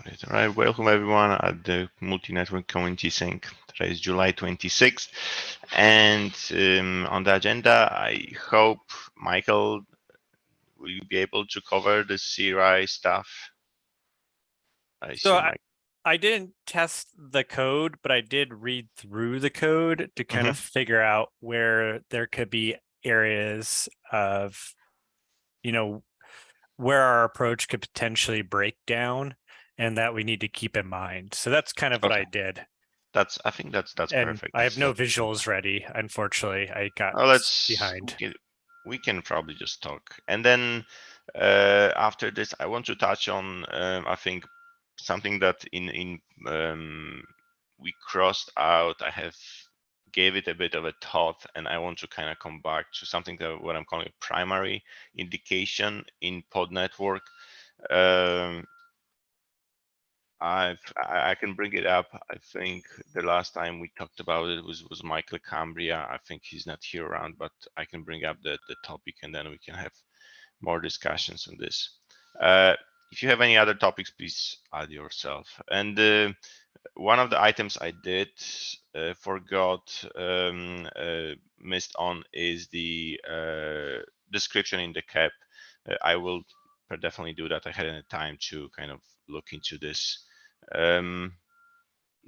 All right, welcome everyone at the Multi-Network Community Sync. Today is July 26th, and on the agenda, I hope, Michael, will you be able to cover the CRI stuff? I So assume, Mike. I didn't test the code, but I did read through the code to kind of figure out where there could be areas of, where our approach could potentially break down and that we need to keep in mind. So that's kind of what I did. I think that's And perfect. I have no visuals ready, unfortunately. I got behind. We can probably just talk, and then after this, I want to touch on I think something that in we crossed out. I have gave it a bit of a thought, and I want to kind of come back to something that what I'm calling a primary indication in pod network. I can bring it up. I think the last time we talked about it was Michael Cambria. I think he's not here around, but I can bring up the topic, and then we can have more discussions on this. If you have any other topics, please add yourself. And one of the items I did forgot, missed on, is the description in the CAP. I will definitely do that. I hadn't time to kind of look into this.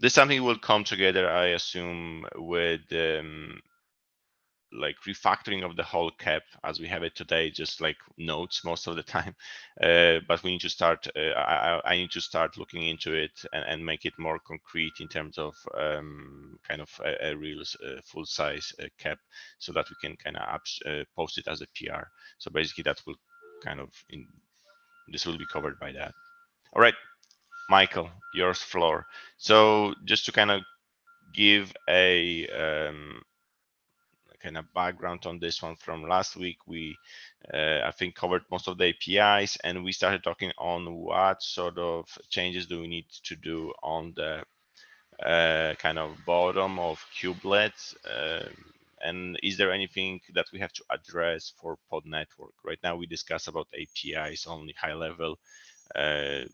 This something will come together, I assume, with like refactoring of the whole CAP as we have it today, just like notes most of the time. But we need to start. I need to start looking into it and make it more concrete in terms of kind of a real full size CAP, so that we can kind of post it as a PR. So basically, that will kind of this will be covered by that. All right. Michael, yours floor. So just to kind of give a kind of background on this one from last week, we I think covered most of the APIs, and we started talking on what sort of changes do we need to do on the kind of bottom of kubelet, and is there anything that we have to address for pod network? Right now we discuss about APIs only high level.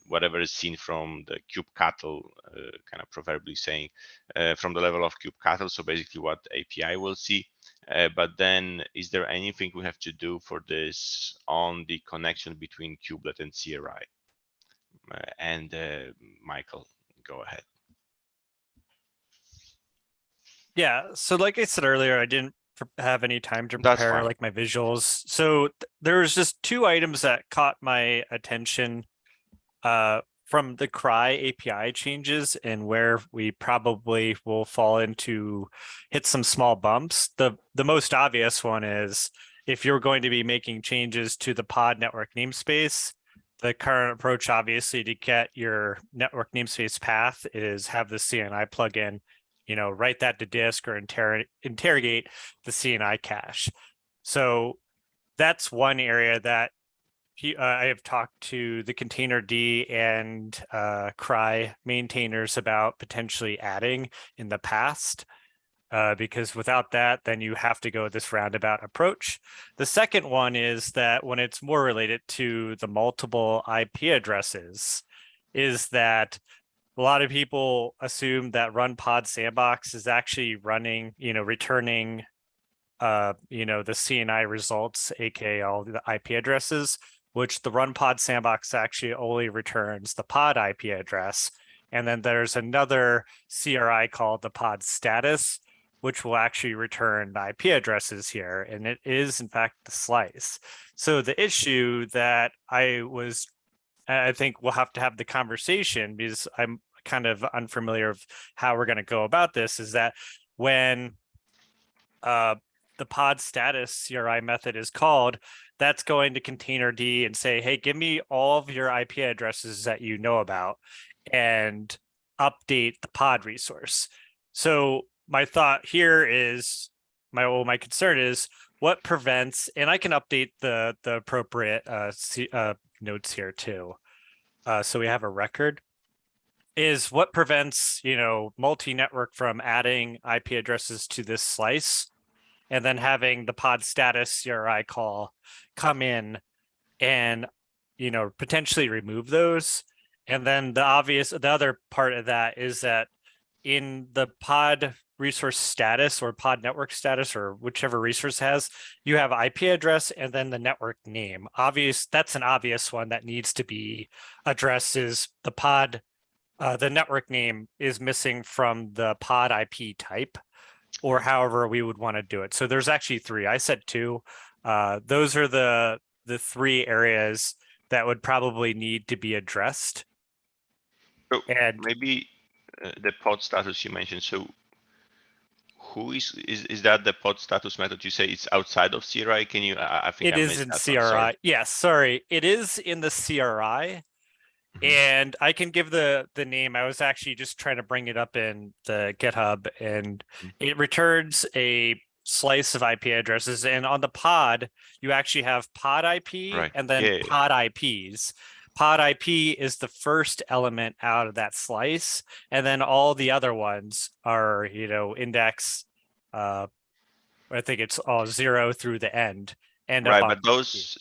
Whatever is seen from the kubectl, kind of proverbially saying, from the level of kubectl. So basically what API will see. But then is there anything we have to do for this on the connection between kubelet and CRI? And Michael, go ahead. Yeah, so like I said earlier, I didn't have any time to prepare like my visuals. So there was just two items that caught my attention from the CRI API changes and where we probably will fall into hit some small bumps. The most obvious one is if you're going to be making changes to the pod network namespace, the current approach obviously to get your network namespace path is have the CNI plugin, write that to disk or interrogate the CNI cache. So that's one area that I have talked to the Containerd and CRI maintainers about potentially adding in the past, because without that, then you have to go this roundabout approach. The second one is that when it's more related to the multiple IP addresses, is that a lot of people assume that run pod sandbox is actually running, returning, the CNI results, aka all the IP addresses, which the run pod sandbox actually only returns the pod IP address. And then there's another CRI called the pod status, which will actually return the IP addresses here. And it is, in fact, the slice. So the issue that I think we'll have to have the conversation, because I'm kind of unfamiliar of how we're going to go about this, is that when the pod status CRI method is called, that's going to Containerd and say, hey, give me all of your IP addresses that you know about and update the pod resource. So my thought here is, my concern is what prevents, and I can update the appropriate notes here too. So we have a record, is what prevents, multi-network from adding IP addresses to this slice and then having the pod status CRI call come in and, potentially remove those And then the other part of that is that in the pod resource status or pod network status or whichever resource has, you have IP address and then the network name. That's an obvious one that needs to be addressed is the pod, the network name is missing from the pod IP type or however we would want to do it. So there's actually three. I said two. Those are the three areas that would probably need to be addressed. So and maybe the pod status you mentioned. So who is that the pod status method? You say it's outside of CRI. Can you? I think it I is missed in that CRI. one. Sorry. Yes, sorry. It is in the CRI. And I can give the name. I was actually just trying to bring it up in the GitHub, and it returns a slice of IP addresses. And on the pod, you actually have pod IP Right. and then pod IPs. Pod IP is the first element out of that slice, and then all the other ones are, index. I think it's all 0 through the end. Right, but those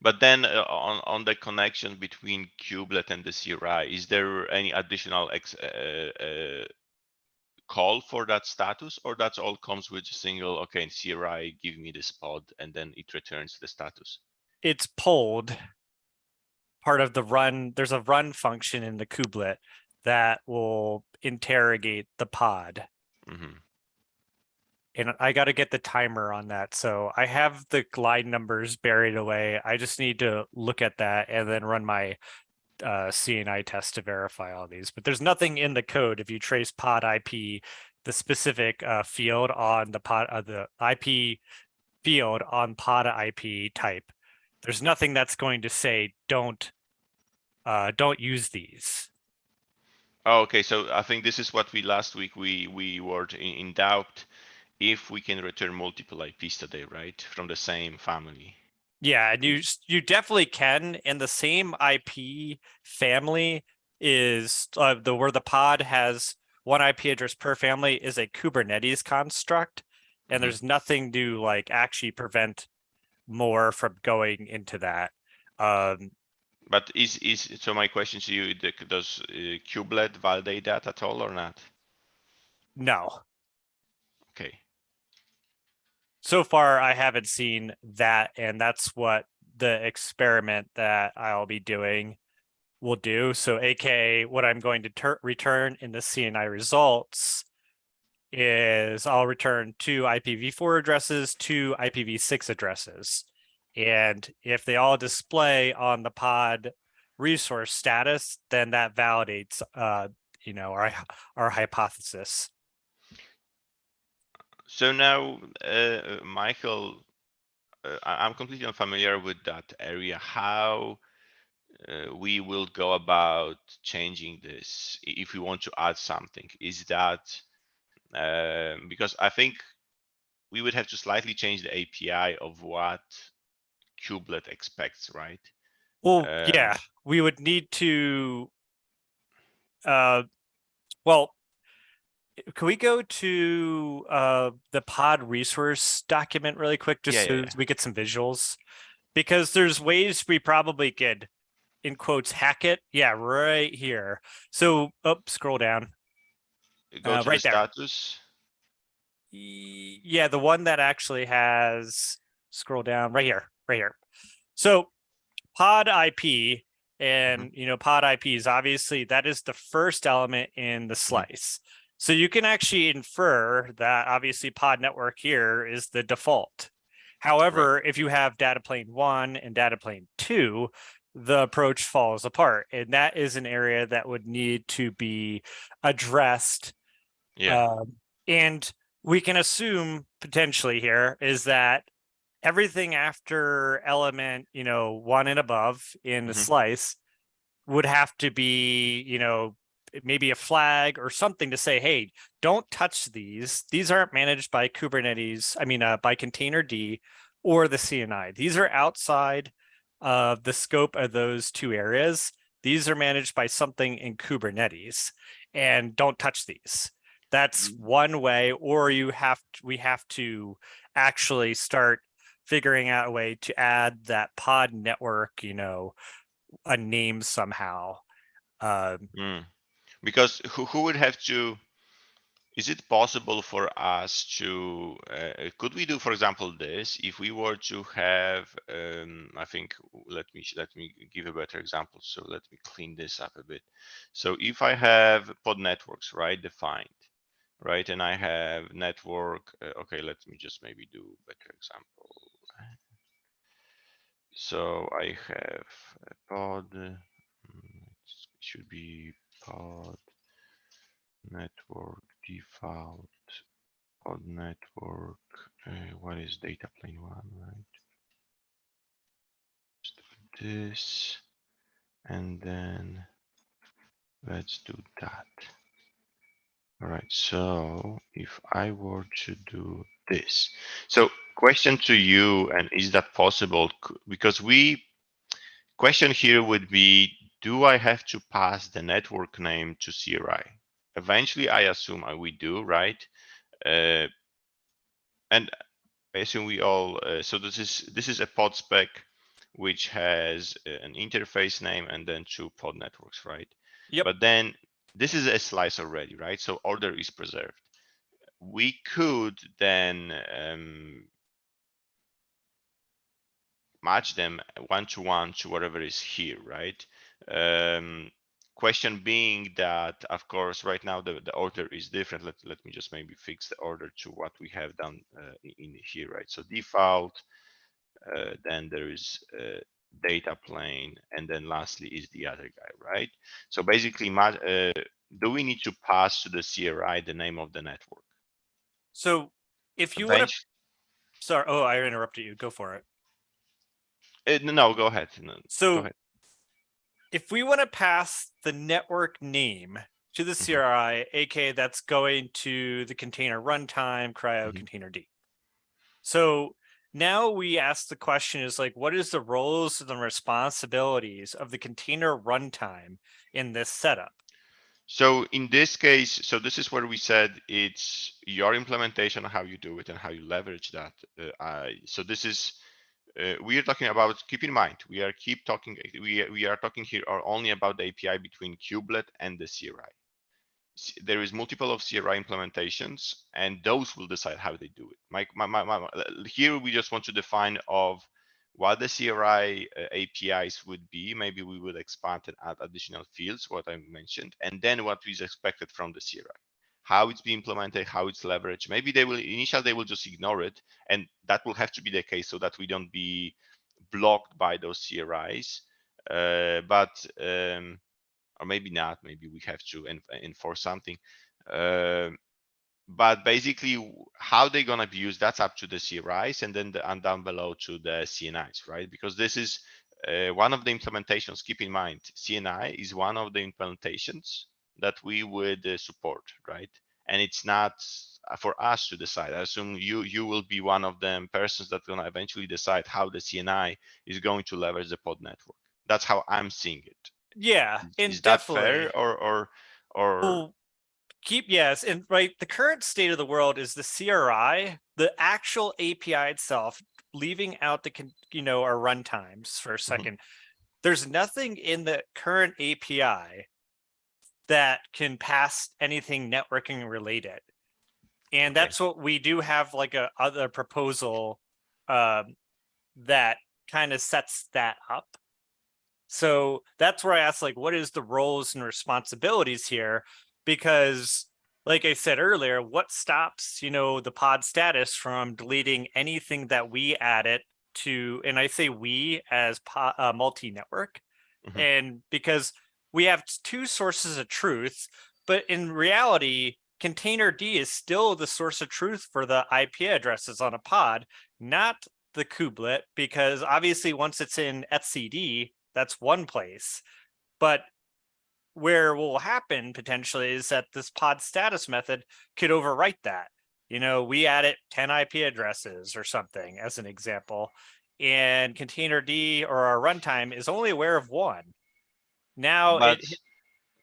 but then on the connection between kubelet and the CRI, is there any additional call for that status, or that's all comes with a single, okay, in CRI, give me this pod, and then it returns the status? It's pulled part of the run. There's a run function in the kubelet that will interrogate the pod. And I got to get the timer on that. So I have the glide numbers buried away. I just need to look at that and then run my CNI test to verify all these. But there's nothing in the code. If you trace pod IP, the specific field on the pod, the IP field on pod IP type, there's nothing that's going to say don't use these. Oh, okay, so I think this is what last week we were in doubt if we can return multiple IPs today, right, from the same family. Yeah, and you definitely can. And the same IP family is where the pod has one IP address per family is a Kubernetes construct, and there's nothing to like actually prevent more from going into that. But so my question to you, does kubelet validate that at all or not? No. Okay. So far, I haven't seen that, and that's what the experiment that I'll be doing will do. So aka what I'm going to return in the CNI results is I'll return two IPv4 addresses, two IPv6 addresses. And if they all display on the pod resource status, then that validates our hypothesis. So now, Michael, I'm completely unfamiliar with that area. How we will go about changing this if we want to add something? Is that because I think we would have to slightly change the API of what kubelet expects, right? Well, yeah, we would need to. Well, can we go to the pod resource document really quick, just so we get some visuals? Because there's ways we probably could, in quotes, hack it. Yeah, right here. So, scroll down. Go to right the there. status. Yeah, the one that actually has, scroll down right here. So pod IP, and pod IP is obviously that is the first element in the slice. So you can actually infer that obviously pod network here is the default. However, if you have data plane 1 and data plane 2, the approach falls apart. And that is an area that would need to be addressed. And we can assume potentially here is that everything after element, 1 and above in the slice would have to be, maybe a flag or something to say, hey, don't touch these. These aren't managed by Kubernetes, by Containerd or the CNI. These are outside of the scope of those two areas. These are managed by something in Kubernetes, and don't touch these. That's one way, or we have to actually start figuring out a way to add that pod network, a name somehow. Because who would have to? Is it possible for us to? Could we do, for example, this? If we were to have, I think, let me give a better example. So let me clean this up a bit. So if I have pod networks, right, defined, right, and I have network. Okay, let me just maybe do a better example. So I have a pod. It should be pod network default pod network. What is data plane one, right? Just do this, and then let's do that. All right. So if I were to do this, so question to you, and is that possible? Because question here would be, do I have to pass the network name to CRI? Eventually, I assume we do, right? And I assume we all. So this is a pod spec which has an interface name and then 2 pod networks, right? Yep. But then this is a slice already, right? So order is preserved. We could then match them one-to-one to whatever is here, right? Question being that, of course, right now the order is different. Let me just maybe fix the order to what we have done in here, right? So default, then there is data plane, and then lastly is the other guy, right? So basically, do we need to pass to the CRI the name of the network? So if you want to, sorry, oh, I interrupted you. Go for it. No, go ahead. No, so go ahead. If we want to pass the network name to the CRI, aka that's going to the container runtime, CRI-O containerd. So now we ask the question is like, what is the roles and the responsibilities of the container runtime in this setup? So in this case, so this is where we said it's your implementation, how you do it and how you leverage that. So this is, we are talking about, keep in mind, we are talking here only about the API between Kubelet and the CRI. There is multiple of CRI implementations, and those will decide how they do it. Here we just want to define of what the CRI APIs would be. Maybe we would expand and add additional fields, what I mentioned, and then what is expected from the CRI, how it's being implemented, how it's leveraged. Maybe they will just ignore it, and that will have to be the case so that we don't be blocked by those CRIs. Or maybe not, maybe we have to enforce something. But basically, how they're going to be used, that's up to the CRIs, and then down below to the CNIs, right? Because this is one of the implementations. Keep in mind, CNI is one of the implementations that we would support, right? And it's not for us to decide. I assume you will be one of them persons that going to eventually decide how the CNI is going to leverage the pod network. That's how I'm seeing it. Yeah, and is that definitely fair or well, yes, and right, the current state of the world is the CRI, the actual API itself, leaving out the our runtimes for a second. There's nothing in the current API that can pass anything networking related, and that's what we do have, like a other proposal that kind of sets that up. So that's where I asked, like, what is the roles and responsibilities here? Because, like I said earlier, what stops, the pod status from deleting anything that we added to, and I say we as multi-network, and because we have 2 sources of truth, but in reality, containerd is still the source of truth for the IP addresses on a pod, not the kubelet, because obviously once it's in etcd, that's one place. But where will happen potentially is that this pod status method could overwrite that. We added 10 IP addresses or something as an example, and containerd or our runtime is only aware of 1. Now,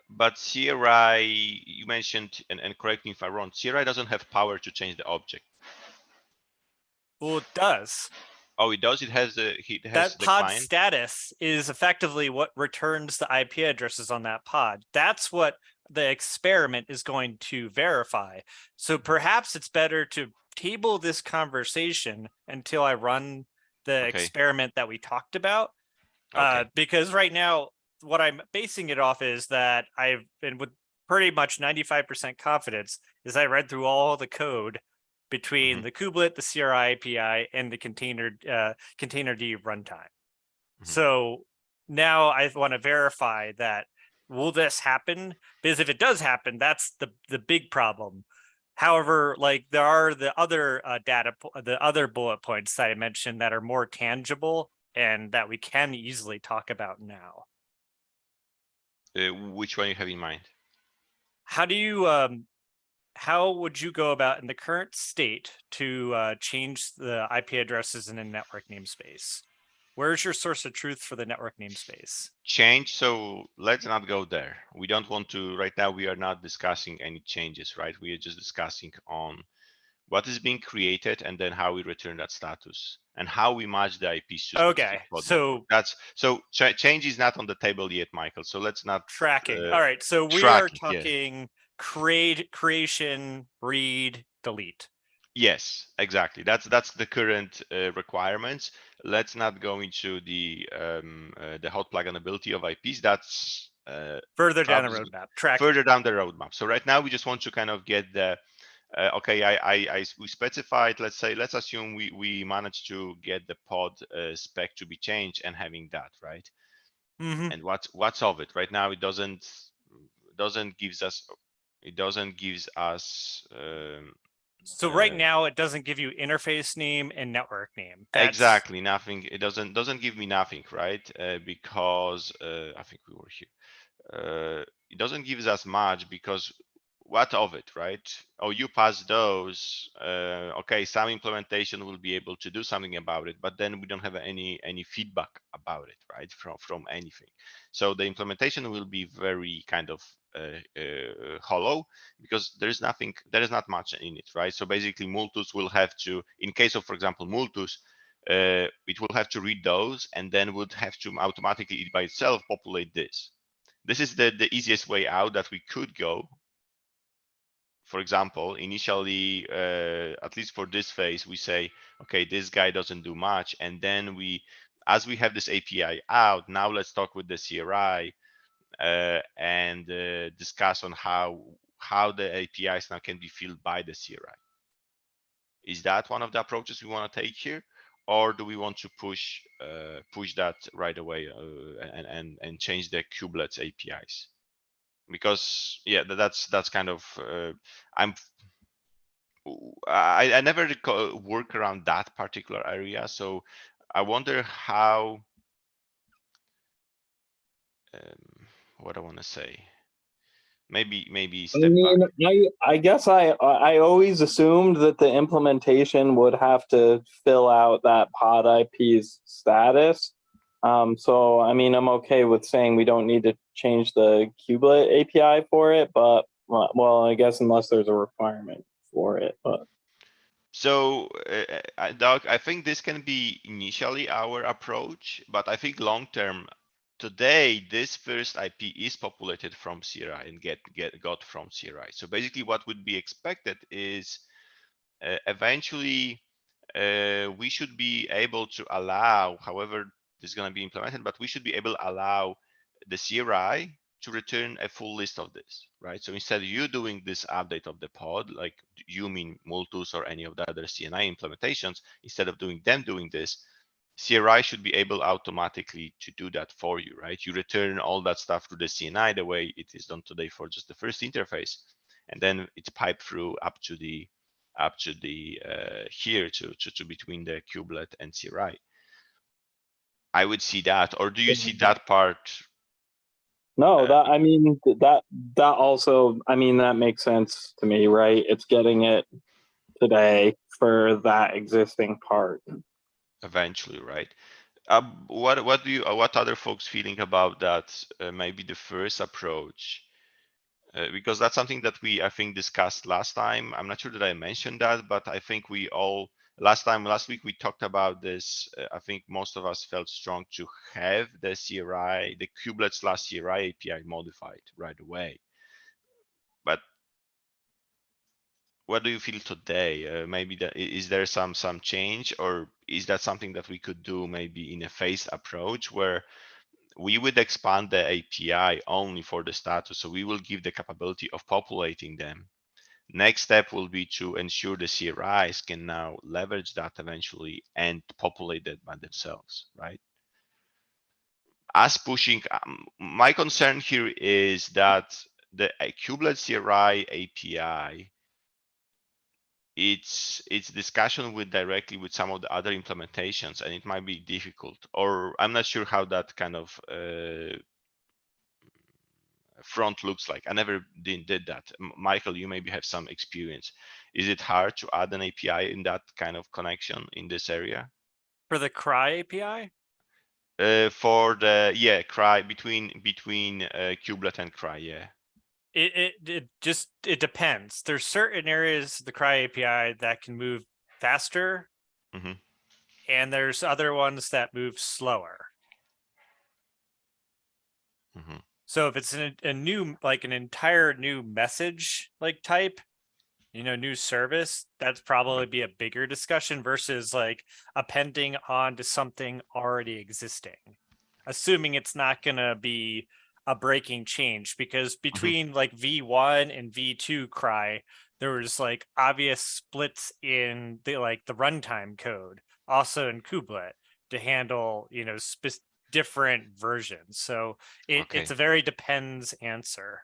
but CRI, you mentioned, and correct me if I'm wrong, CRI doesn't have power to change the object. Well, it does. Oh, it does. It has the That the pod client. status is effectively what returns the IP addresses on that pod. That's what the experiment is going to verify. So perhaps it's better to table this conversation until I run the Okay. experiment that we talked about. Okay. Because right now, what I'm basing it off is that I've been with pretty much 95% confidence is I read through all the code between Mhm. the kubelet, the CRI API, and the container containerd runtime. Mhm. So now I want to verify that will this happen? Because if it does happen, that's the big problem. However, like there are the other the other bullet points that I mentioned that are more tangible and that we can easily talk about now. Which one you have in mind? How do you how would you go about in the current state to change the IP addresses in a network namespace? Where's your source of truth for the network namespace? Change. So let's not go there. We don't want to right now. We are not discussing any changes, right? We are just discussing on what is being created and then how we return that status and how we match the IPs to specific Okay, pod network. so That's so change is not on the table yet, Michael. So let's not tracking. All right, so we track are it. Yeah. talking creation, read, delete. Yes, exactly. That's the current requirements. Let's not go into the hot plug ability of IPs. That's Further down the Travis roadmap, tracking. further down the roadmap. So right now we just want to kind of get the okay. We specified. Let's assume we managed to get the pod spec to be changed and having that right. Mm-hmm. And what's of it right now? It doesn't gives us. It doesn't gives us. So right now it doesn't give you interface name and network name. That's Exactly nothing. It doesn't give me nothing, right? Because I think we were here. It doesn't give us much because what of it, right? Oh, you pass those. Okay, some implementation will be able to do something about it, but then we don't have any feedback about it, right? From anything. So the implementation will be very kind of hollow because there is not much in it, right? So basically, Multus will have to, in case of, for example, Multus, it will have to read those and then would have to automatically it by itself populate this. This is the easiest way out that we could go. For example, initially, at least for this phase, we say, okay, this guy doesn't do much. And then as we have this API out, now let's talk with the CRI and discuss on how the APIs now can be filled by the CRI. Is that one of the approaches we want to take here, or do we want to push that right away and change the kubelets APIs? Because yeah, that's kind of I never work around that particular area, so I wonder how what I want to say. Maybe I step back. mean, I guess I always assumed that the implementation would have to fill out that pod IP's status. So I mean, I'm okay with saying we don't need to change the kubelet API for it, but well, I guess unless there's a requirement for it. But So, Doug, I think this can be initially our approach, but I think long term, today this first IP is populated from CRI and got from CRI. So basically, what would be expected is eventually we should be able to allow, however this is going to be implemented, but we should be able to allow the CRI to return a full list of this, right? So instead of you doing this update of the pod, like you mean Multus or any of the other CNI implementations, instead of doing this, CRI should be able automatically to do that for you, right? You return all that stuff to the CNI the way it is done today for just the first interface, and then it's piped through up to the here to between the kubelet and CRI. I would see that, or do you see that part? no, that I mean that also I mean that makes sense to me, right? It's getting it today for that existing part. Eventually, right? What other folks feeling about that? Maybe the first approach, because that's something that we I think discussed last time. I'm not sure that I mentioned that, but I think we all last week we talked about this. I think most of us felt strong to have the CRI, the kubelet/CRI API modified right away. But what do you feel today? Maybe is there some change, or is that something that we could do maybe in a phased approach where we would expand the API only for the status, so we will give the capability of populating them. Next step will be to ensure the CRIs can now leverage that eventually and populate it by themselves, right? As pushing, my concern here is that the kubelet CRI API, it's discussion directly with some of the other implementations, and it might be difficult, or I'm not sure how that kind of front looks like. I never did that. Michael, you maybe have some experience. Is it hard to add an API in that kind of connection in this area? For the CRI API? For the CRI between kubelet and CRI, yeah. It depends. There's certain areas of the CRI API that can move faster, and there's other ones that move slower. So if it's a new, like an entire new message like type, new service, that's probably be a bigger discussion versus like appending onto something already existing, assuming it's not going to be a breaking change, because between like V1 and V2 CRI, there was like obvious splits in the runtime code, also in kubelet, to handle different versions. So it's a very depends answer.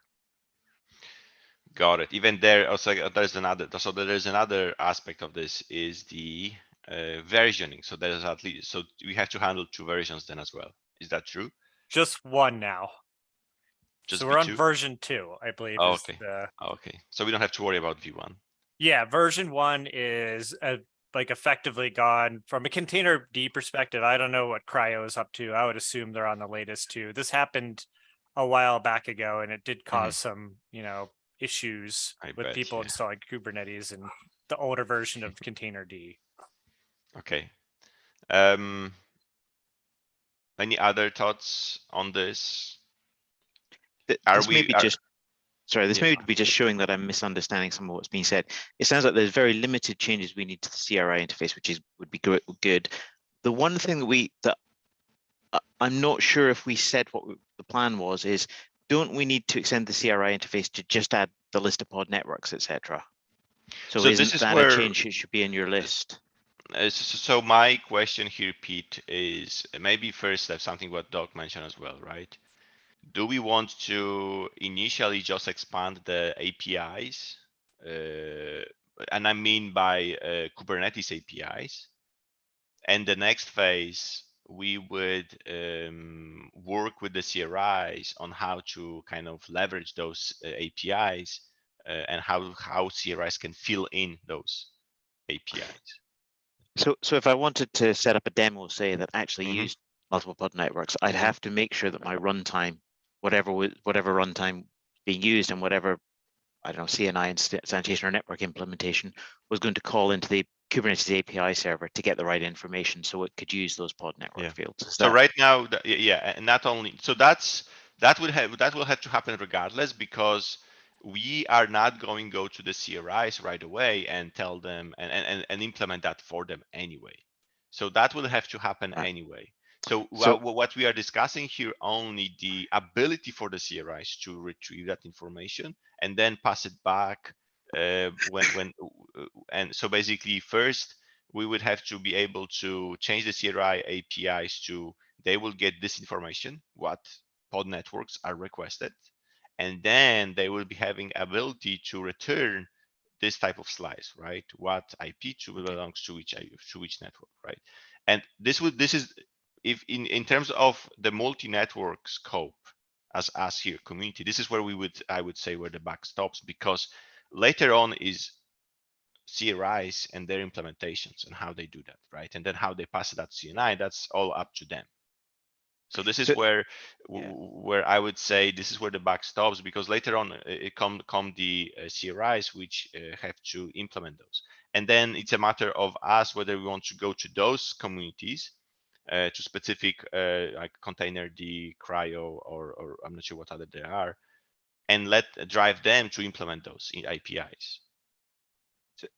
Got it. Even there also there's another aspect of this is the versioning. So there's at least, so we have to handle 2 versions then as well. Is that true? Just one now. Just so we're V2? on version 2, I believe. Oh, okay. Okay. So we don't have to worry about V1. Yeah, version 1 is effectively gone. From a Containerd perspective, I don't know what Cryo is up to. I would assume they're on the latest 2. This happened a while back ago, and it did cause some, issues with people installing Kubernetes and the older version of Containerd. Okay. Any other thoughts on this? This may be just showing that I'm misunderstanding some of what's being said. It sounds like there's very limited changes we need to the CRI interface, which would be good. The one thing that I'm not sure if we said what the plan was is, don't we need to extend the CRI interface to just add the list of pod networks, etc.? So isn't that a change that should be in your list? So my question here, Pete, is maybe first step, something what Doug mentioned as well, right? Do we want to initially just expand the APIs? And I mean by Kubernetes APIs. And the next phase, we would work with the CRIs on how to kind of leverage those APIs and how CRIs can fill in those APIs. So if I wanted to set up a demo, say that actually used multiple pod networks, I'd have to make sure that my runtime, whatever runtime being used and whatever, I don't know, CNI instantiation or network implementation was going to call into the Kubernetes API server to get the right information, so it could use those pod network fields. So right now, and not only so that will have to happen regardless, because we are not going to go to the CRIs right away and tell them and implement that for them anyway. So that will have to happen anyway. So what we are discussing here, only the ability for the CRIs to retrieve that information and then pass it back and so basically first we would have to be able to change the CRI APIs to, they will get this information, what pod networks are requested, and then they will be having ability to return this type of slice, right? What IP belongs to which network, right? And this is if in terms of the multi-network scope as here community, this is where I would say where the buck stops, because later on is CRIs and their implementations and how they do that, right? And then how they pass that CNI, that's all up to them. So this is where I would say this is where the buck stops, because later on it come the CRIs which have to implement those. And then it's a matter of us whether we want to go to those communities, to specific like Containerd, CRI-O, or I'm not sure what other there are, and drive them to implement those APIs.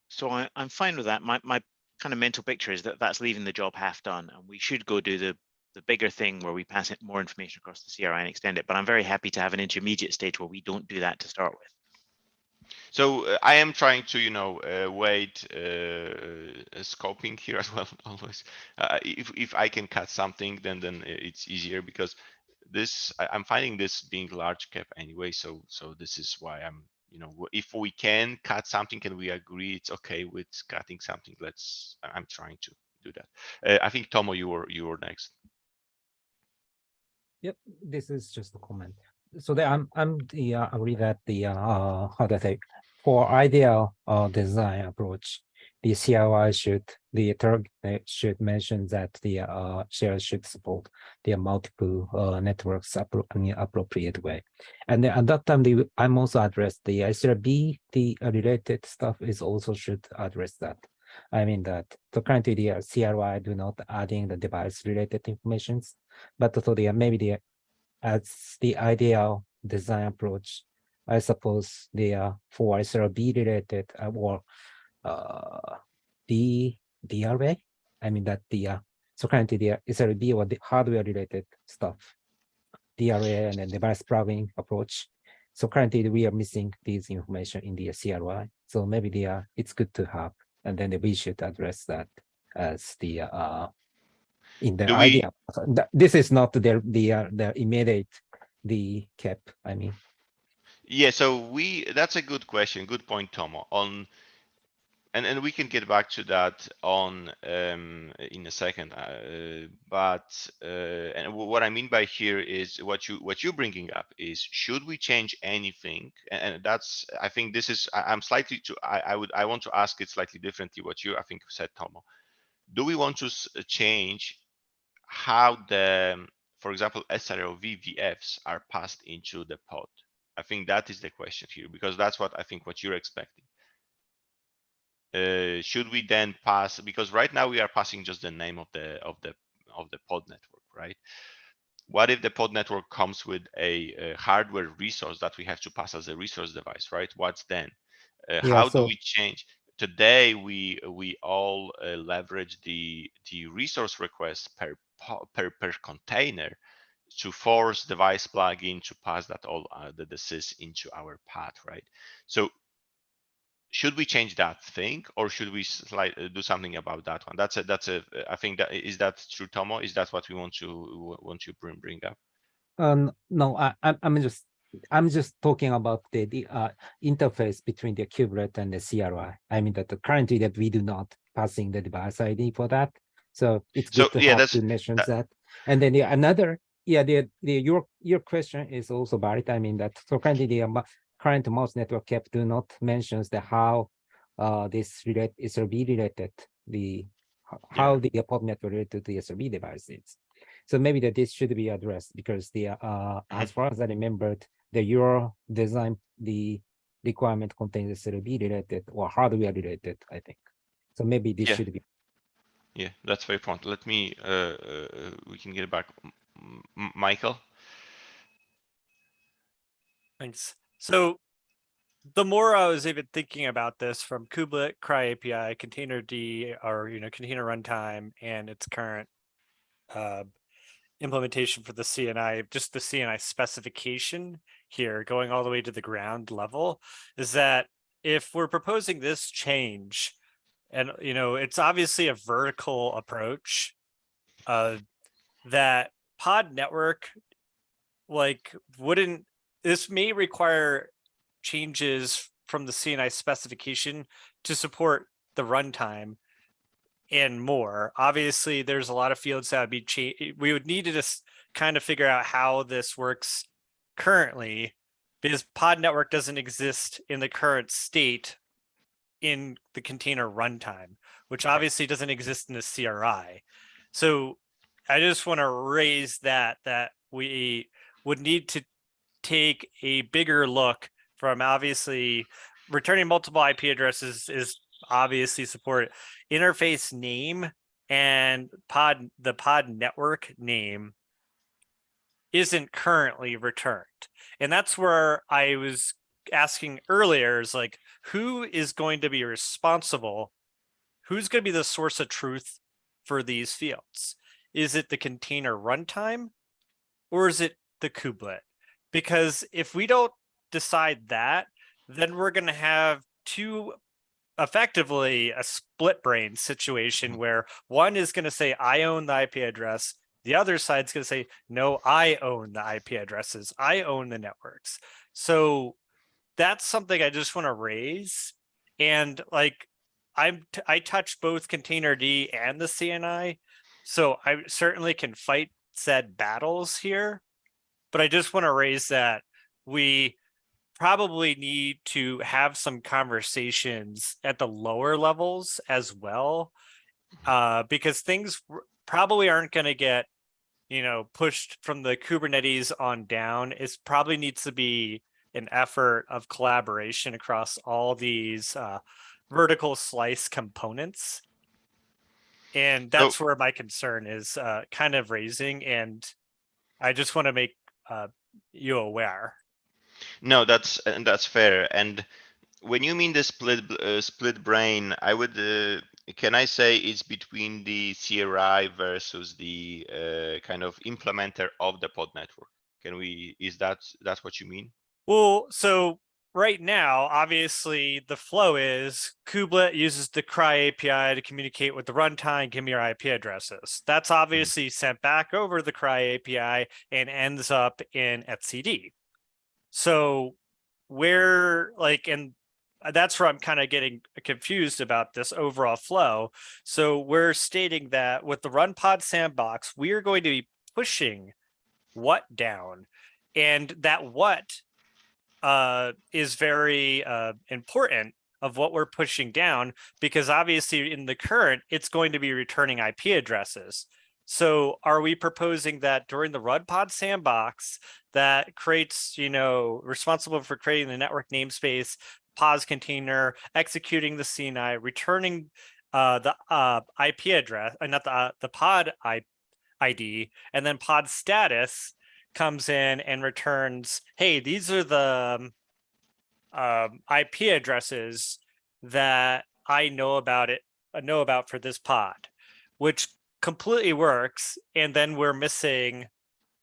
So I'm fine with that. My kind of mental picture is that that's leaving the job half done, and we should go do the bigger thing where we pass it more information across the CRI and extend it. But I'm very happy to have an intermediate stage where we don't do that to start with. So I am trying to, wait scoping here as well. Always, if I can cut something, then it's easier, because I'm finding this being large cap anyway. So this is why I'm, if we can cut something and we agree it's okay with cutting something, I'm trying to do that. I think Tomo, you were next. Yep, this is just a comment. So I'm agree that the how to say, for ideal design approach, the CRI should mention that the shares should support the multiple networks in an appropriate way. And then at that time, I'm also address the SRB, the related stuff is also should address that. I mean that so currently the CRI do not adding the device related informations, but so maybe as the ideal design approach, I suppose they are for SRB related or DRA. I mean that so currently the SRB or the hardware related stuff, DRA and then device plugging approach. So currently we are missing these information in the CRI. So maybe it's good to have, and then we should address that as the in the idea. This is not the immediate cap. I mean. Yeah, so that's a good question. Good point, Tomo. And we can get back to that in a second. And what I mean by here is what you're bringing up is, should we change anything? And that's, I think this is, I'm slightly I want to ask it slightly differently. What you, I think, said, Tomo. Do we want to change how for example, SRO VFs are passed into the pod? I think that is the question here, because that's what you're expecting. Should we then pass, because right now we are passing just the name of the pod network, right? What if the pod network comes with a hardware resource that we have to pass as a resource device, right? What's then? How do we change? Today we all leverage the resource request per container to force device plugin to pass that all the sys into our path, right? So should we change that thing, or should we do something about that one? That's a I think that is that true, Tomo? Is that what we want to bring up? No, I'm just talking about the interface between the kubelet and the CRI. I mean that currently that we do not passing the device ID for that, so it's good to have to mention that. And then your question is also valid. I mean that so currently the current mouse network cap do not mentions the how this SRB related how the pod network related to the SRB devices. So maybe that this should be addressed, because the as far as I remembered, your design, the requirement contains SRB related or hardware related, I think. So maybe this should be. Yeah, that's very point. Let me we can get back. Michael. Thanks. So the more I was even thinking about this, from kubelet, CRI API, Containerd, or container runtime, and its current implementation for the CNI, just the CNI specification here, going all the way to the ground level, is that if we're proposing this change, and it's obviously a vertical approach, that pod network this may require changes from the CNI specification to support the runtime and more. Obviously, there's a lot of fields that would be we would need to just kind of figure out how this works currently, because pod network doesn't exist in the current state in the container runtime, which obviously doesn't exist in the CRI. So I just want to raise that we would need to take a bigger look from, obviously returning multiple IP addresses is obviously support interface name and the pod network name isn't currently returned. And that's where I was asking earlier is like, who is going to be responsible? Who's going to be the source of truth for these fields? Is it the container runtime or is it the kubelet? Because if we don't decide that, then we're going to have effectively a split brain situation where one is going to say, I own the IP address. The other side's going to say, no, I own the IP addresses. I own the networks. So that's something I just want to raise. And like, I touch both Containerd and the CNI. So I certainly can fight said battles here, but I just want to raise that we probably need to have some conversations at the lower levels as well, because things probably aren't going to get, pushed from the Kubernetes on down. It probably needs to be an effort of collaboration across all these vertical slice components. And that's where my concern is kind of raising. And I just want to make you aware. No, that's fair. And when you mean the split brain, I would can I say it's between the CRI versus the kind of implementer of the pod network? Is that's what you mean? Well, so right now, obviously the flow is kubelet uses the CRI API to communicate with the runtime, give me your IP addresses. That's obviously sent back over the CRI API and ends up in etcd. So and that's where I'm kind of getting confused about this overall flow. So we're stating that with the run pod sandbox, we are going to be pushing what down, and that what is very important of what we're pushing down, because obviously in the current, it's going to be returning IP addresses. So are we proposing that during the run pod sandbox that creates, responsible for creating the network namespace, POS container, executing the CNI, returning the IP address, not the pod ID, and then pod status comes in and returns, hey, these are the IP addresses that I know about for this pod, which completely works. And then we're missing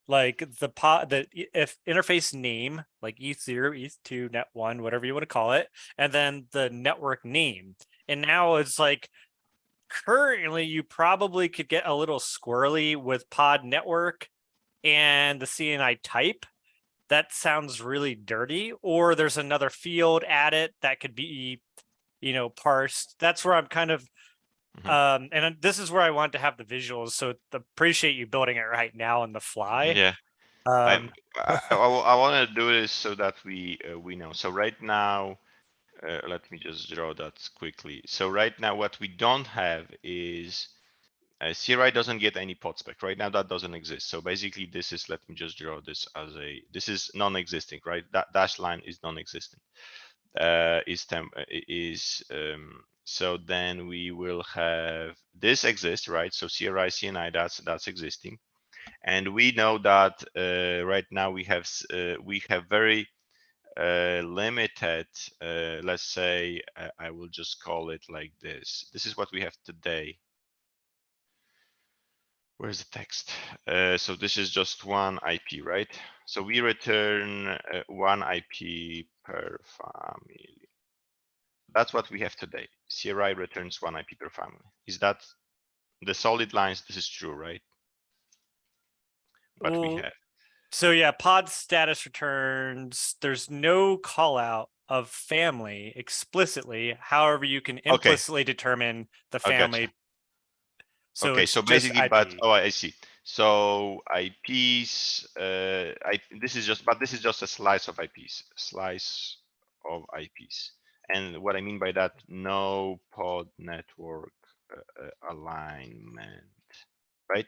like if interface name, like ETH0, ETH2, Net1, whatever you want to call it, and then the network name. And now it's like, currently you probably could get a little squirrely with pod network and the CNI type. That sounds really dirty. Or there's another field at it that could be, parsed. That's where I'm kind of, and this is where I want to have the visuals. So appreciate you building it right now on the fly. Yeah. I want to do this so that we know. So right now, let me just draw that quickly. So right now, what we don't have is CRI doesn't get any pod spec right now. That doesn't exist. So basically, this is, let me just draw this as this is non-existing, right? That dash line is non-existent. So then we will have this exist, right? So CRI, CNI, that's existing. And we know that right now we have very limited, let's say, I will just call it like this. This is what we have today. Where's the text? So this is just one IP, right? So we return one IP per family. That's what we have today. CRI returns one IP per family. Is that the solid lines? This is true, right? But we have. So yeah, pod status returns. There's no call out of family explicitly. However, you can implicitly determine the family. So okay, so basically, I see. So IPs, this is just a slice of IPs, And what I mean by that, no pod network alignment, right?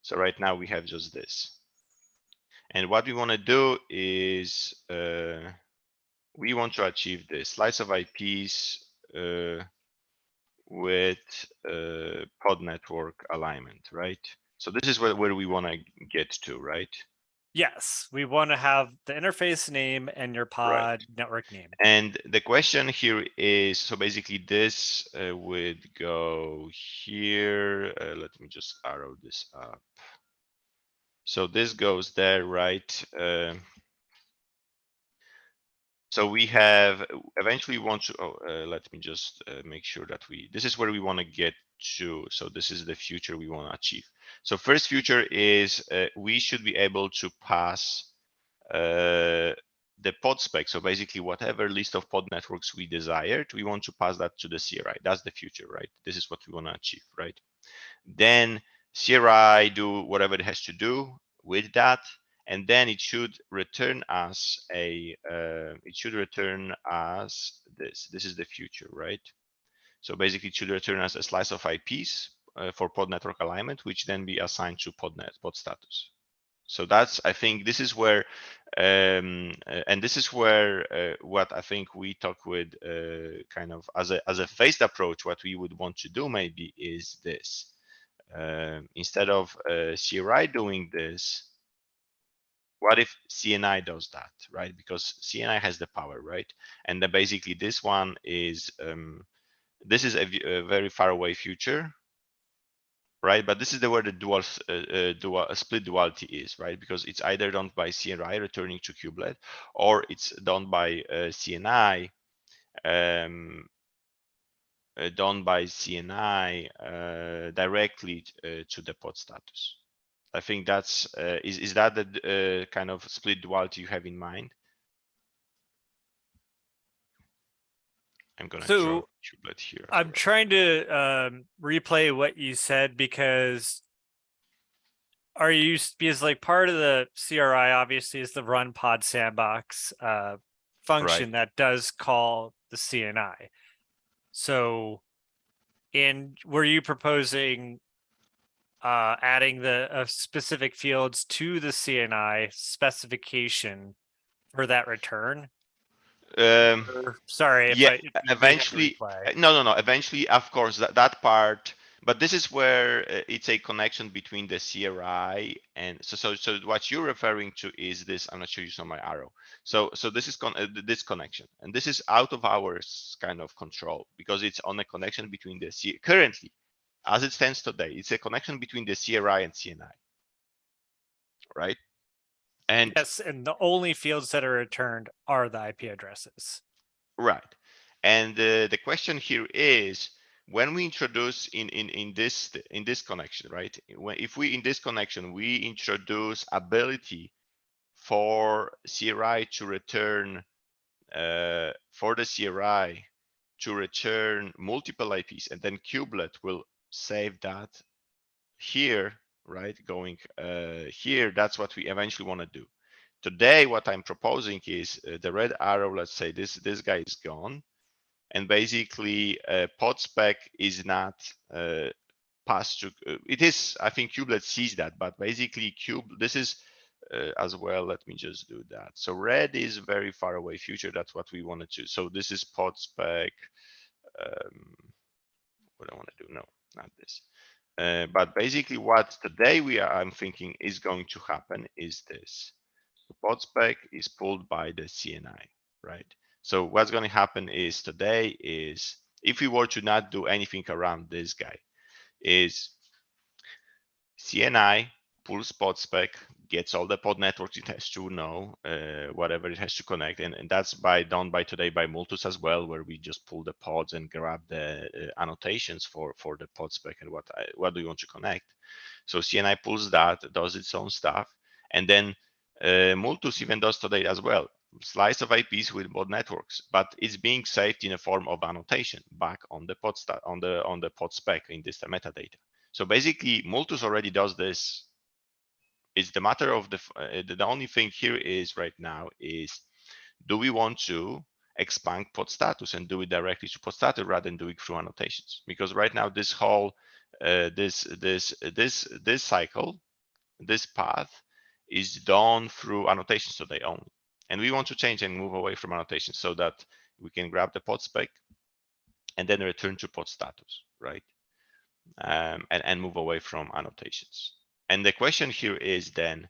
So right now we have just this. And what we want to do is we want to achieve this slice of IPs with pod network alignment, right? So this is where we want to get to, right? Yes, we want to have the interface name and your pod network name. And the question here is, so basically this would go here. Let me just arrow this up. So this goes there, right? So we have eventually want to, let me just make sure that this is where we want to get to. So this is the future we want to achieve. So first future is we should be able to pass the pod spec. So basically whatever list of pod networks we desired, we want to pass that to the CRI. That's the future, right? This is what we want to achieve, right? Then CRI do whatever it has to do with that, and then it should return us this. This is the future, right? So basically it should return us a slice of IPs for pod network alignment, which then be assigned to pod status. So that's, I think this is where, and this is where what I think we talk with kind of as a phased approach, what we would want to do maybe is this. Instead of CRI doing this, what if CNI does that, right? Because CNI has the power, right? And then basically this one is, this is a very far away future, right? But this is where the split duality is, right? Because it's either done by CRI returning to kubelet, or it's done by CNI, directly to the pod status. I think that's is that the kind of split duality you have in mind? I'm gonna draw kubelet here. I'm trying to replay what you said, because because like part of the CRI obviously is the run pod sandbox function that does call the CNI. So, were you proposing adding the specific fields to the CNI specification for that return? Sorry. Yeah, eventually. No. Eventually, of course, that part. But this is where it's a connection between the CRI and so what you're referring to is this. I'm not sure you saw my arrow. So this is this connection, and this is out of our kind of control because it's on a connection between the currently, as it stands today, it's a connection between the CRI and CNI, right? And yes, and the only fields that are returned are the IP addresses. Right. And the question here is, when we introduce in this connection, right? If we in this connection we introduce ability for CRI to return for the CRI to return multiple IPs, and then kubelet will save that here, right? Going here, that's what we eventually want to do. Today, what I'm proposing is the red arrow. Let's say this guy is gone, and basically pod spec is not passed to. It is. I think kubelet sees that, but basically this is as well. Let me just do that. So red is very far away future. That's what we wanted to. So this is pod spec. What I want to do? No, not this. But basically, what today I'm thinking is going to happen is this. Pod spec is pulled by the CNI, right? So what's going to happen is today is, if we were to not do anything around this guy, is CNI pulls pod spec, gets all the pod networks it has to know, whatever it has to connect, and that's done by today by Multus as well, where we just pull the pods and grab the annotations for the pod spec and what do you want to connect. So CNI pulls that, does its own stuff, and then Multus even does today as well, slice of IPs with pod networks, but it's being saved in a form of annotation back on the pod on the pod spec in this metadata. So basically, Multus already does this. It's the matter of the only thing here is right now is, do we want to expand pod status and do it directly to pod status rather than do it through annotations? Because right now this whole this cycle, this path is done through annotations today only, and we want to change and move away from annotations so that we can grab the pod spec, and then return to pod status, right? And move away from annotations. And the question here is then,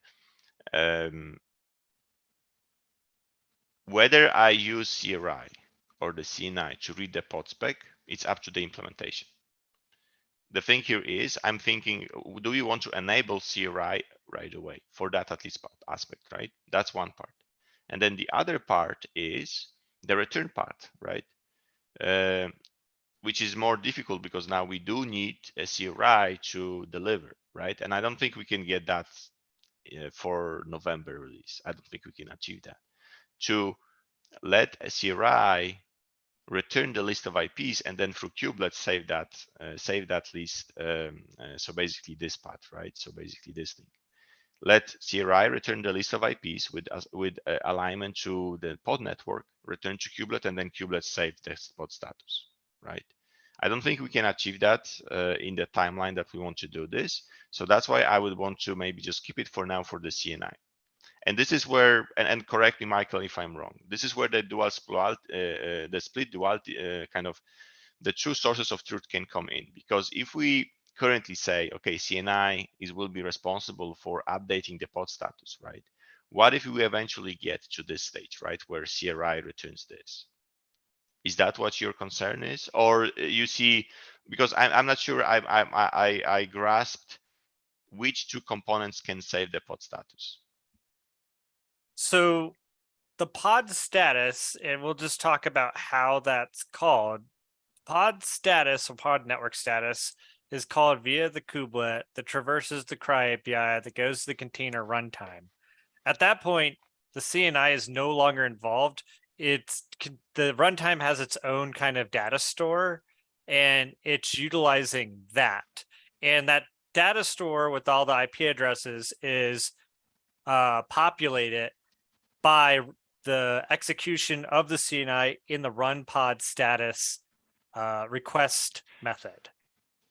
whether I use CRI or the CNI to read the pod spec, it's up to the implementation. The thing here is, I'm thinking, do you want to enable CRI right away for that at least aspect, right? That's one part. And then the other part is the return part, right? Which is more difficult because now we do need a CRI to deliver, right? And I don't think we can get that for November release. I don't think we can achieve that. To let a CRI return the list of IPs and then through kubelet save that list. So basically this path, right? So basically this thing. Let CRI return the list of IPs with alignment to the pod network, return to kubelet, and then kubelet save the pod status, right? I don't think we can achieve that in the timeline that we want to do this. So that's why I would want to maybe just keep it for now for the CNI. And this is where, and correct me, Michael, if I'm wrong, this is where the the split duality, kind of the two sources of truth can come in. Because if we currently say, okay, CNI will be responsible for updating the pod status, right? What if we eventually get to this stage, right, where CRI returns this? Is that what your concern is? Or you see, because I'm not sure I grasped which two components can save the pod status. So the pod status, and we'll just talk about how that's called. Pod status or pod network status is called via the kubelet that traverses the CRI API that goes to the container runtime. At that point, the CNI is no longer involved. The runtime has its own kind of data store, and it's utilizing that. And that data store with all the IP addresses is populated by the execution of the CNI in the run pod status request method.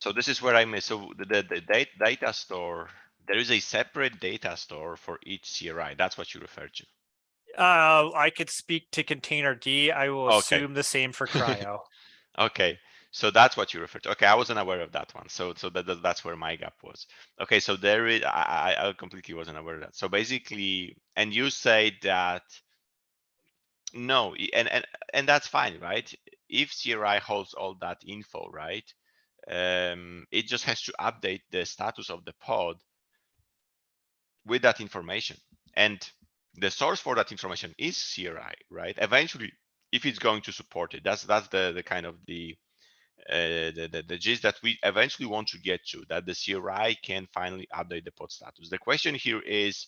So this is where I miss. So the data store, there is a separate data store for each CRI. That's what you refer to. I could speak to containerd. I will assume the same for CRI-O. Okay, so that's what you refer to. Okay, I wasn't aware of that one. So that's where my gap was. Okay, so there is, I completely wasn't aware of that. So basically, and you say that no, and that's fine, right? If CRI holds all that info, right? It just has to update the status of the pod with that information. And the source for that information is CRI, right? Eventually, if it's going to support it, that's the kind of the gist that we eventually want to get to, that the CRI can finally update the pod status. The question here is,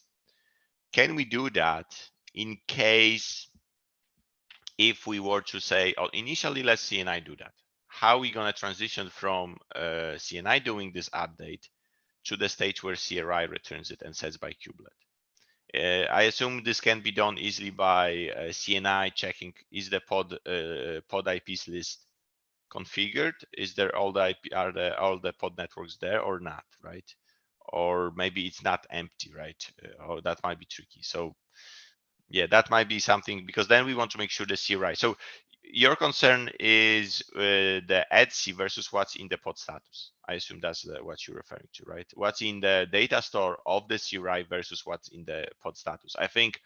can we do that in case if we were to say, oh, initially let CNI do that? How are we going to transition from CNI doing this update to the stage where CRI returns it and sets by kubelet? I assume this can be done easily by CNI checking, is the pod IPs list configured? Is there all the all the pod networks there or not, right? Or maybe it's not empty, right? Or that might be tricky. So yeah, that might be something, because then we want to make sure the CRI. So your concern is the etc versus what's in the pod status. I assume that's what you're referring to, right? What's in the data store of the CRI versus what's in the pod status. I think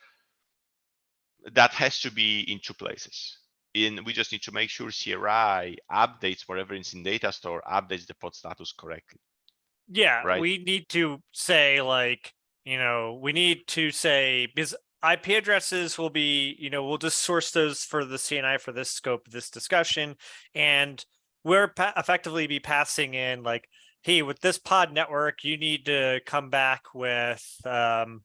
that has to be in two places. We just need to make sure CRI updates whatever is in data store, updates the pod status correctly. Yeah, right? We need to say, like, we need to say, because IP addresses will be, we'll just source those for the CNI for this scope of this discussion. And we're effectively be passing in like, hey, with this pod network, you need to come back with an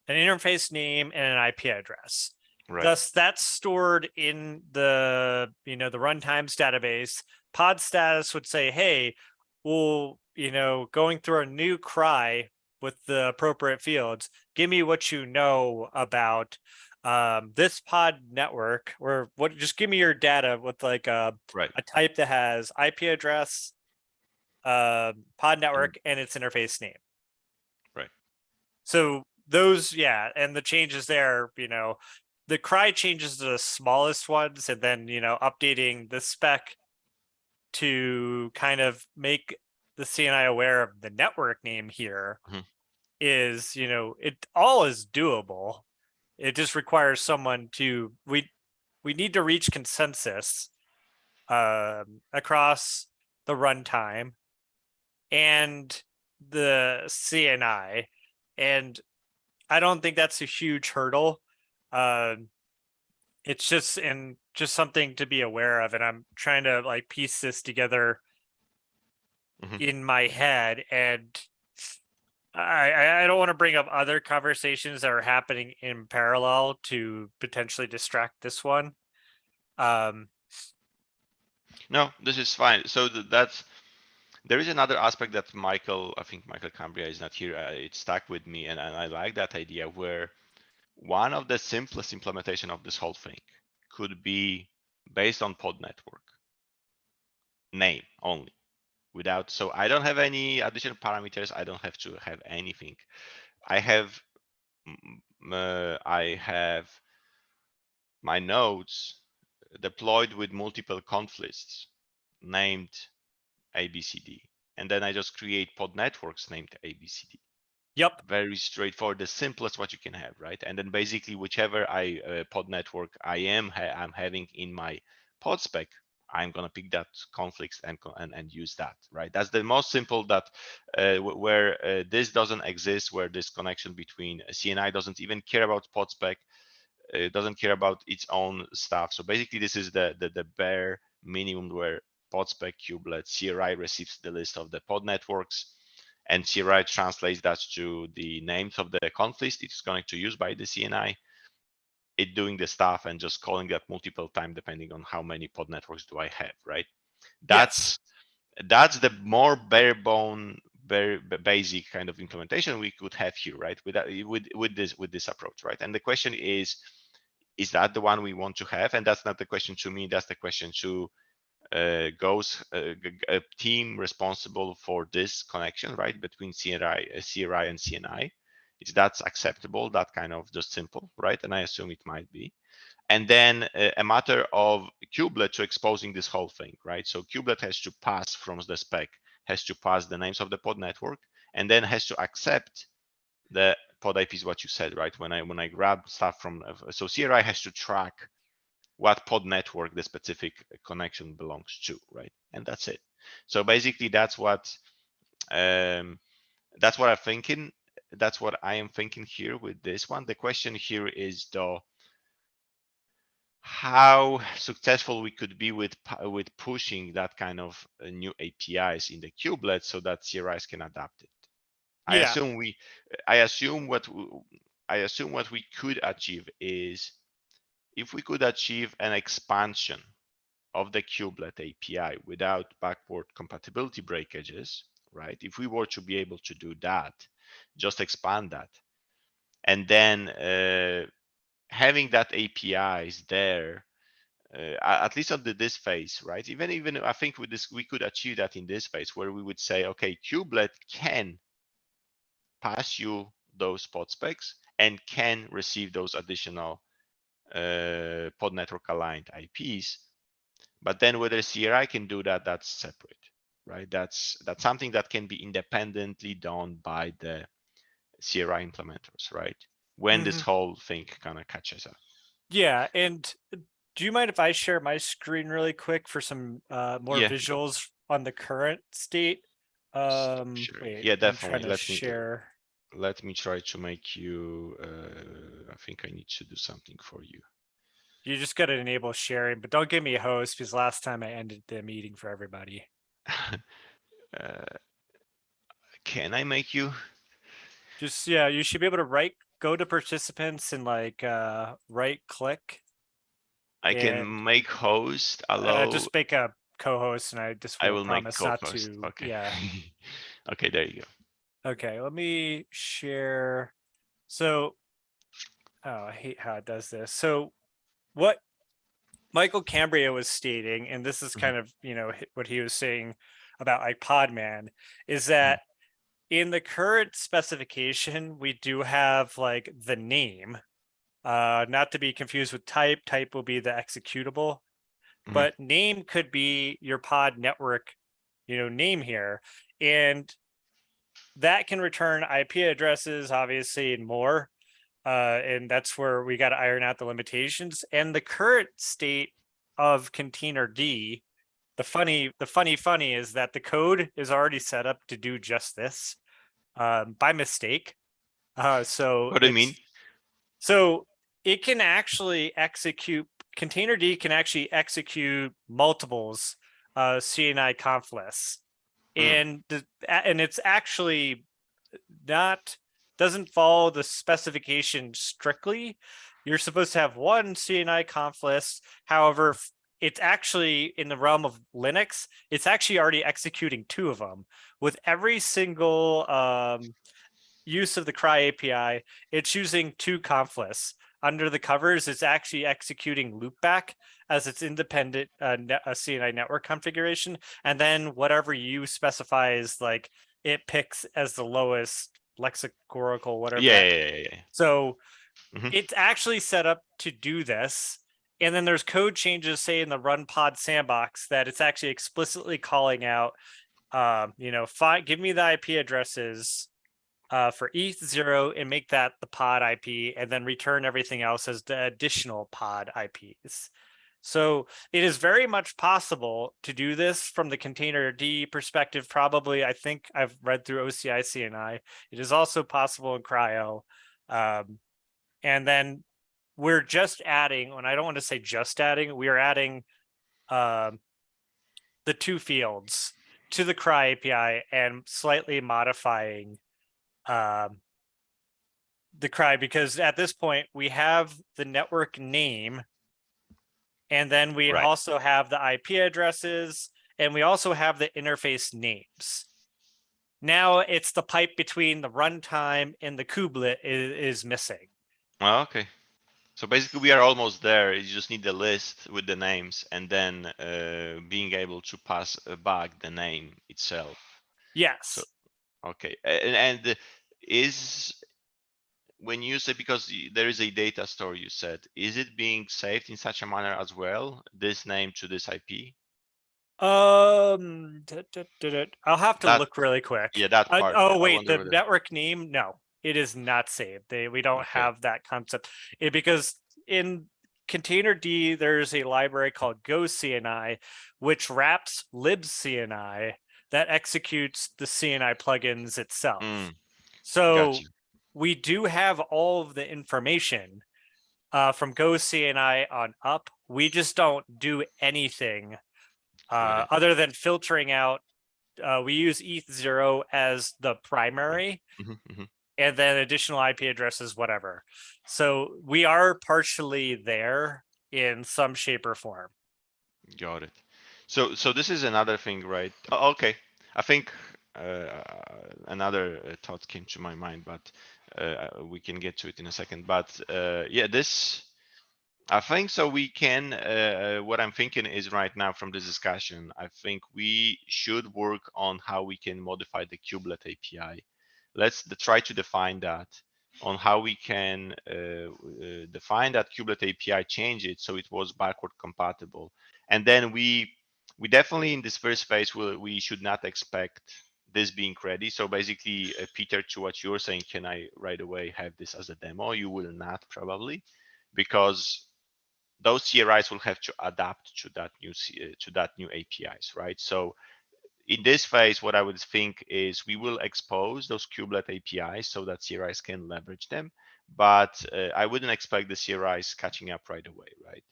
interface name and an IP address. Right. Thus, that's stored in the, the runtimes database. Pod status would say, hey, well, going through a new CRI with the appropriate fields, give me what you know about this pod network, or just give me your data with like a type that has IP address, pod network, and its interface name. Right. So those, and the changes there, the cry changes to the smallest ones, and then, you know, updating the spec to kind of make the CNI aware of the network name here is, you know, it all is doable. It just requires someone to, we need to reach consensus across the runtime and the CNI. And I don't think that's a huge hurdle. It's just something to be aware of, and I'm trying to like piece this together in my head, and I don't want to bring up other conversations that are happening in parallel to potentially distract this one. No, this is fine. So that's, there is another aspect that Michael, I think Michael Cambria is not here. It stuck with me, and I like that idea, where one of the simplest implementation of this whole thing could be based on pod network name only, without, so I don't have any additional parameters. I don't have to have anything. I have my nodes deployed with multiple conf lists named ABCD, and then I just create pod networks named ABCD. Yep. Very straightforward, the simplest what you can have, right? And then basically whichever pod network I'm having in my pod spec, I'm gonna pick that conflicts and use that, right? That's the most simple, that where this doesn't exist, where this connection between CNI doesn't even care about pod spec, it doesn't care about its own stuff. So basically this is the bare minimum, where pod spec kubelet CRI receives the list of the pod networks, and CRI translates that to the names of the conf list it's going to use by the CNI. It doing the stuff and just calling that multiple times depending on how many pod networks do I have, right? That's the more bare bone, very basic kind of implementation we could have here, right? With this approach, right? And the question is that the one we want to have? And that's not the question to me, that's the question to a team responsible for this connection, right, between CRI and CNI. Is that acceptable? That kind of just simple, right? And I assume it might be. And then a matter of kubelet to exposing this whole thing, right? So kubelet has to pass from the spec, has to pass the names of the pod network, and then has to accept the pod IPs, what you said, right? When I grab stuff from, so CRI has to track what pod network the specific connection belongs to, right? And that's it. So basically that's what I'm thinking. That's what I am thinking here with this one. The question here is though, how successful we could be with pushing that kind of new APIs in the kubelet so that CRIs can adapt it. I assume what we could achieve is, if we could achieve an expansion of the kubelet API without backward compatibility breakages, right? If we were to be able to do that, just expand that, and then having that APIs there, at least under this phase, right? Even I think with this, we could achieve that in this phase, where we would say, okay, kubelet can pass you those pod specs and can receive those additional pod network aligned IPs, but then whether CRI can do that, that's separate, right? That's something that can be independently done by the CRI implementers, right? When this whole thing kind of catches up. Yeah, and do you mind if I share my screen really quick for some more visuals on the current state? Sure. Wait, yeah, definitely. Let me try to make you. I think I need to do something for you. You just got to enable sharing, but don't give me a host, because last time I ended the meeting for everybody. Can I make you? Just, yeah, you should be able to go to participants and like right click. I can make host, allow. Just make a co-host, and I will promise make not to. Okay. Yeah. Okay, there you go. Okay, let me share. So, I hate how it does this. So what Michael Cambria was stating, and this is kind of, you know, what he was saying about like Podman, is that in the current specification, we do have like the name Not to be confused with type. Type will be the executable, but name could be your pod network, name here. And that can return IP addresses, obviously, and more. And that's where we got to iron out the limitations. And the current state of container D, the funny is that the code is already set up to do just this by mistake. So what do you mean? So it can actually execute, container D can actually execute multiples CNI conf lists. And it's actually doesn't follow the specification strictly. You're supposed to have one CNI conf list. However, it's actually in the realm of Linux, it's actually already executing 2 of them. With every single use of the CRY API, it's using 2 conf lists. Under the covers, it's actually executing loopback as its independent CNI network configuration. And then whatever you specify is like, it picks as the lowest lexicorical, whatever. Yeah. So it's actually set up to do this. And then there's code changes, say in the run pod sandbox, that it's actually explicitly calling out, give me the IP addresses for ETH0 and make that the pod IP, and then return everything else as the additional pod IPs. So it is very much possible to do this from the container D perspective. Probably, I think I've read through OCI CNI. It is also possible in Cryo. And then we're just adding, and I don't want to say just adding, we are adding the 2 fields to the CRY API and slightly modifying the CRY, because at this point we have the network name, and then we also have the IP addresses, and we also have the interface names. Now it's the pipe between the runtime and the kubelet is missing. Oh, okay. So basically we are almost there. You just need the list with the names, and then being able to pass back the name itself. Yes. So, okay. And is, when you say, because there is a data store, you said, is it being saved in such a manner as well, this name to this IP? I'll have to look really quick. Yeah, that part. Wait, the network name, no, it is not saved. We don't have that concept. Because in container D, there's a library called GoCNI, which wraps libcni that executes the CNI plugins itself. So we do have all of the information from GoCNI on up. We just don't do anything other than filtering out. We use ETH0 as the primary, and then additional IP addresses, whatever. So we are partially there in some shape or form. Got it. So this is another thing, right? Oh, okay. I think another thought came to my mind, but we can get to it in a second. But yeah, this, I think so we can, what I'm thinking is right now from this discussion, I think we should work on how we can modify the kubelet API. Let's try to define that, on how we can define that kubelet API, change it so it was backward compatible. And then we definitely in this first phase, we should not expect this being ready. So basically, Peter, to what you're saying, can I right away have this as a demo? You will not, probably, because those CRIs will have to adapt to that new APIs, right? So in this phase, what I would think is we will expose those kubelet APIs so that CRIs can leverage them, but I wouldn't expect the CRIs catching up right away, right?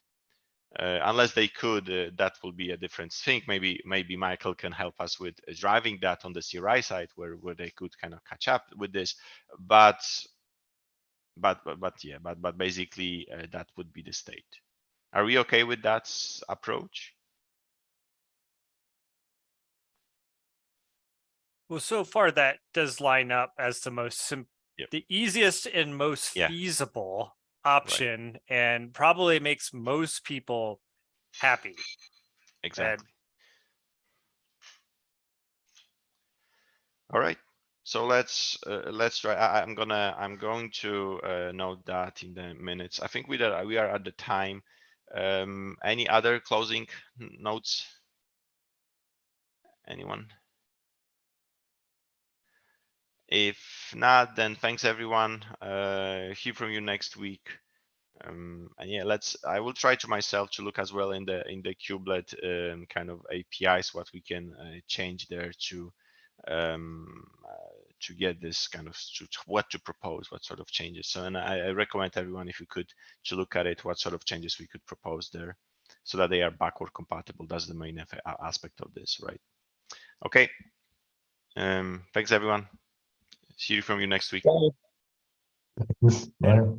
Unless they could, that will be a different thing. Maybe Michael can help us with driving that on the CRI side, where they could kind of catch up with this. But basically, that would be the state. Are we okay with that approach? Well, so far that does line up as the most the easiest and most feasible option, and probably makes most people happy. Exactly. All right. So let's try. I'm going to note that in the minutes. I think we are at the time. Any other closing notes? Anyone? If not, then thanks everyone. Hear from you next week. And yeah, I will try to myself to look as well in the kubelet kind of APIs, what we can change there to get this kind of what to propose, what sort of changes. So, and I recommend everyone, if you could, to look at it, what sort of changes we could propose there, so that they are backward compatible. That's the main aspect of this, right? Okay. Thanks everyone. See you from you next week. Bye.